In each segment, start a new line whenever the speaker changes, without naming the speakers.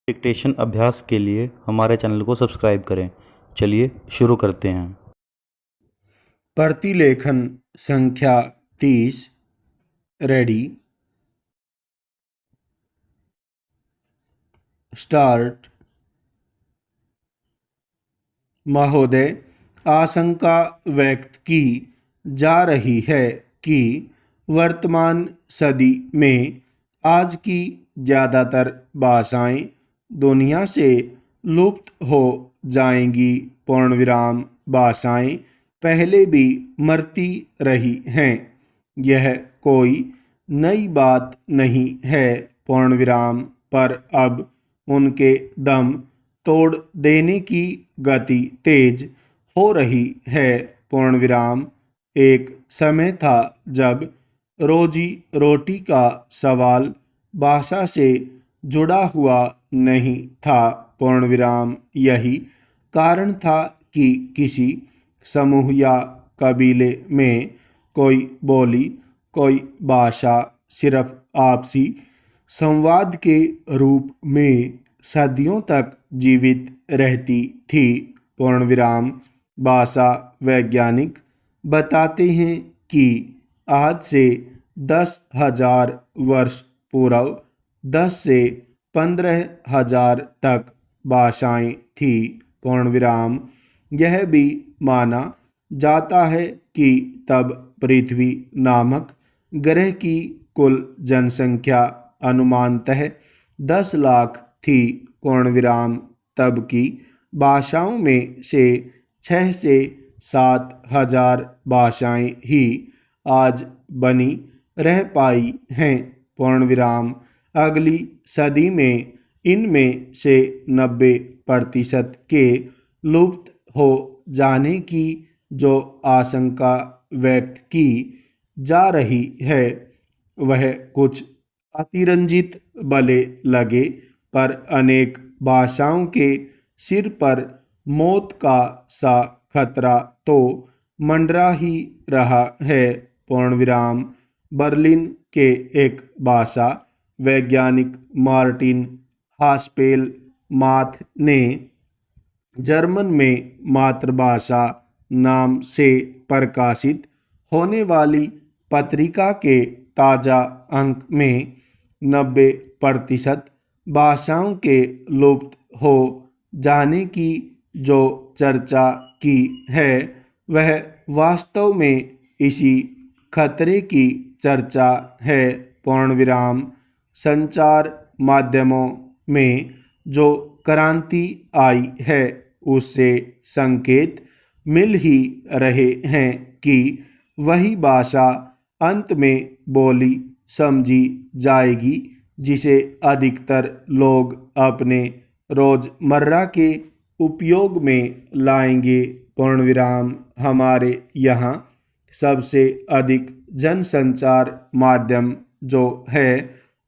Dictation अभ्यास के लिए हमारे चैनल को सब्सक्राइब करें। चलिए शुरू करते हैं।
प्रतिलेखन संख्या 30। Ready, start. महोदय, आशंका व्यक्त की जा रही है कि वर्तमान सदी में आज की ज़्यादातर भाषाएं दुनिया से लुप्त हो जाएंगी। पूर्णविराम भाषाएं पहले भी मरती रही हैं। यह कोई नई बात नहीं है। पूर्णविराम पर अब उनके दम तोड़ देने की गति तेज हो रही है। पूर्णविराम एक समय था जब रोजी रोटी का सवाल भाषा से जुड़ा हुआ नहीं था। पूर्णविराम यही कारण था कि किसी समूह या कबीले में कोई बोली, कोई भाषा सिर्फ आपसी संवाद के रूप में सदियों तक जीवित रहती थी। पूर्णविराम भाषा वैज्ञानिक बताते हैं कि आज से 10,000 वर्ष पूर्व 10 से 15,000 तक भाषाएं थी। पूर्णविराम यह भी माना जाता है कि तब पृथ्वी नामक ग्रह की कुल जनसंख्या अनुमानतः 10 लाख थी। पूर्णविराम तब की भाषाओं में से 6 से 7,000 भाषाएं ही आज बनी रह पाई हैं। पूर्णविराम अगली सदी में इनमें से 90% के लुप्त हो जाने की जो आशंका व्यक्त की जा रही है वह कुछ अतिरंजित भले लगे, पर अनेक भाषाओं के सिर पर मौत का सा खतरा तो मंडरा ही रहा है। पूर्णविराम बर्लिन के एक भाषा वैज्ञानिक मार्टिन हास्पेल माथ ने जर्मन में मातृभाषा नाम से प्रकाशित होने वाली पत्रिका के ताज़ा अंक में 90% भाषाओं के लुप्त हो जाने की जो चर्चा की है वह वास्तव में इसी खतरे की चर्चा है। पूर्णविराम संचार माध्यमों में जो क्रांति आई है उससे संकेत मिल ही रहे हैं कि वही भाषा अंत में बोली समझी जाएगी जिसे अधिकतर लोग अपने रोजमर्रा के उपयोग में लाएंगे। पूर्णविराम हमारे यहाँ सबसे अधिक जनसंचार माध्यम जो है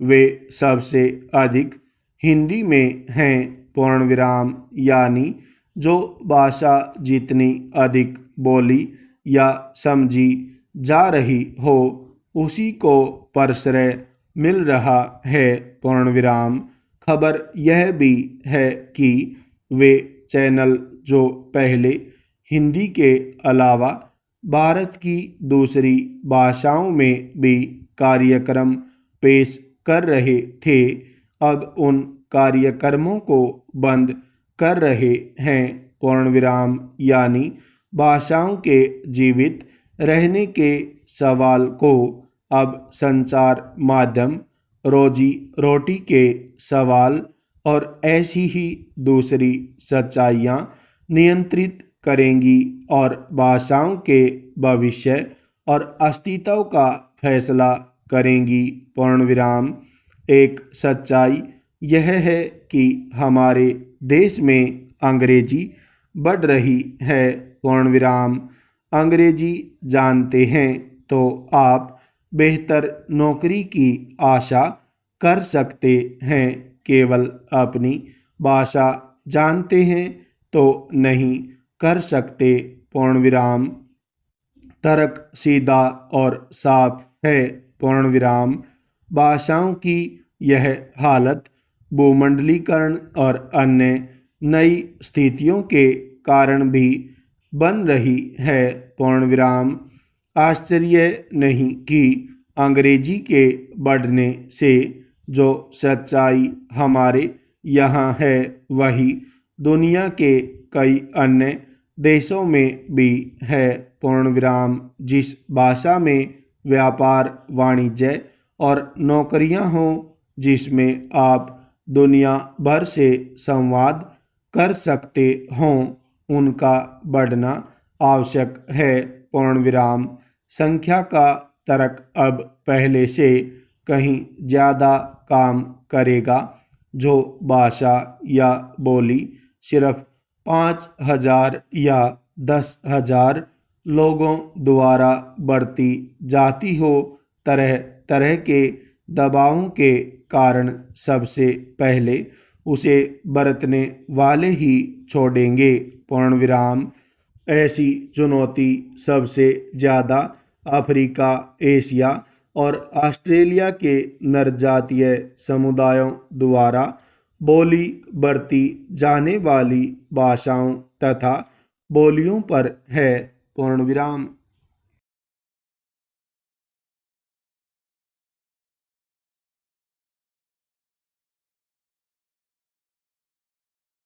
वे सबसे अधिक हिंदी में हैं। पूर्णविराम यानी जो भाषा जितनी अधिक बोली या समझी जा रही हो उसी को प्रश्रय मिल रहा है। पूर्णविराम खबर यह भी है कि वे चैनल जो पहले हिंदी के अलावा भारत की दूसरी भाषाओं में भी कार्यक्रम पेश कर रहे थे अब उन कार्यक्रमों को बंद कर रहे हैं। पूर्णविराम यानी भाषाओं के जीवित रहने के सवाल को अब संचार माध्यम, रोजी रोटी के सवाल और ऐसी ही दूसरी सच्चाइयाँ नियंत्रित करेंगी और भाषाओं के भविष्य और अस्तित्व का फैसला करेंगी। पूर्णविराम एक सच्चाई यह है कि हमारे देश में अंग्रेजी बढ़ रही है। पूर्णविराम अंग्रेजी जानते हैं तो आप बेहतर नौकरी की आशा कर सकते हैं। केवल अपनी भाषा जानते हैं तो नहीं कर सकते। पूर्णविराम तर्क सीधा और साफ है। पूर्णविराम भाषाओं की यह हालत भूमंडलीकरण और अन्य नई स्थितियों के कारण भी बन रही है। पूर्ण विराम। आश्चर्य नहीं कि अंग्रेजी के बढ़ने से जो सच्चाई हमारे यहाँ है वही दुनिया के कई अन्य देशों में भी है। पूर्ण विराम। जिस भाषा में व्यापार, वाणिज्य और नौकरियां हों, जिसमें आप दुनिया भर से संवाद कर सकते हों, उनका बढ़ना आवश्यक है। पूर्ण विराम। संख्या का तर्क अब पहले से कहीं ज़्यादा काम करेगा। जो भाषा या बोली सिर्फ 5,000 या 10,000 लोगों द्वारा बरती जाती हो, तरह तरह के दबावों के कारण सबसे पहले उसे बरतने वाले ही छोड़ेंगे। पूर्ण विराम। ऐसी चुनौती सबसे ज़्यादा अफ्रीका, एशिया और ऑस्ट्रेलिया के नरजातीय समुदायों द्वारा बोली बरती जाने वाली भाषाओं तथा बोलियों पर है। पूर्ण विराम।